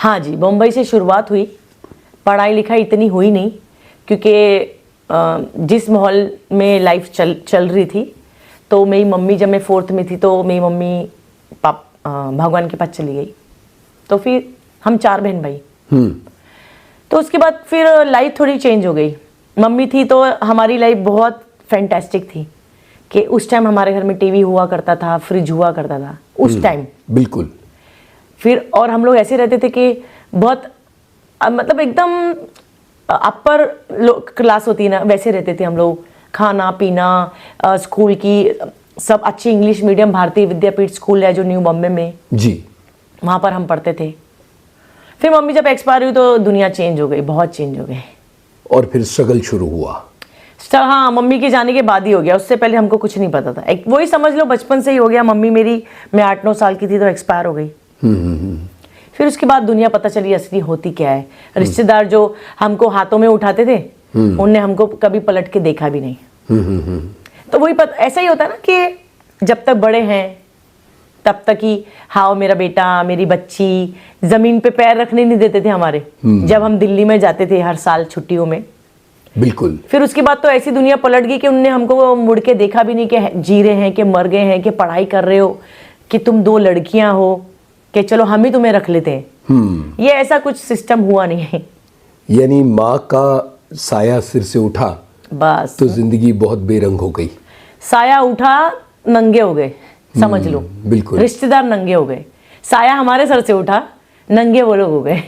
हाँ जी, मुंबई से शुरुआत हुई। पढ़ाई लिखाई इतनी हुई नहीं, क्योंकि जिस माहौल में लाइफ चल रही थी, तो मेरी मम्मी, जब मैं 4th में थी तो मेरी मम्मी भगवान के पास चली गई। तो फिर हम 4 बहन भाई। तो उसके बाद फिर लाइफ थोड़ी चेंज हो गई। मम्मी थी तो हमारी लाइफ बहुत फैंटास्टिक थी कि उस टाइम हमारे घर में टीवी हुआ करता था, फ्रिज हुआ करता था उस टाइम। बिल्कुल। फिर और हम लोग ऐसे रहते थे कि बहुत मतलब एकदम अपर क्लास होती है ना, वैसे रहते थे हम लोग। खाना पीना, स्कूल की सब अच्छी इंग्लिश मीडियम भारतीय विद्यापीठ स्कूल है जो न्यू बॉम्बे में जी। वहाँ पर हम पढ़ते थे। फिर मम्मी जब एक्सपायर हुई तो दुनिया चेंज हो गई, बहुत चेंज हो गई। और फिर स्ट्रगल शुरू हुआ। हाँ, मम्मी के जाने के बाद ही हो गया, उससे पहले हमको कुछ नहीं पता था। एक वही समझ लो बचपन से ही हो गया। मम्मी मेरी, मैं 8-9 साल की थी तो एक्सपायर हो गई। फिर उसके बाद दुनिया पता चली असली होती क्या है। रिश्तेदार जो हमको हाथों में उठाते थे, उनने हमको कभी पलट के देखा भी नहीं। तो वही ऐसा ही होता है ना कि जब तक बड़े हैं तब तक ही, हाँ मेरा बेटा, मेरी बच्ची, जमीन पे पैर रखने नहीं देते थे हमारे, जब हम दिल्ली में जाते थे हर साल छुट्टियों में। बिल्कुल। फिर उसके बाद तो ऐसी दुनिया पलट गई कि उनने हमको मुड़ के देखा भी नहीं कि जी रहे हैं कि मर गए हैं, कि पढ़ाई कर रहे हो, कि तुम 2 लड़कियां हो, कि चलो हम ही तुम्हें रख लेते हैं। ये ऐसा कुछ सिस्टम हुआ नहीं है। यानी माँ का साया सिर से उठा बस तो जिंदगी बहुत बेरंग हो गई। साया उठा, नंगे हो गए, समझ लो। बिल्कुल। रिश्तेदार नंगे हो गए, साया हमारे सर से उठा, नंगे वो लोग हो गए।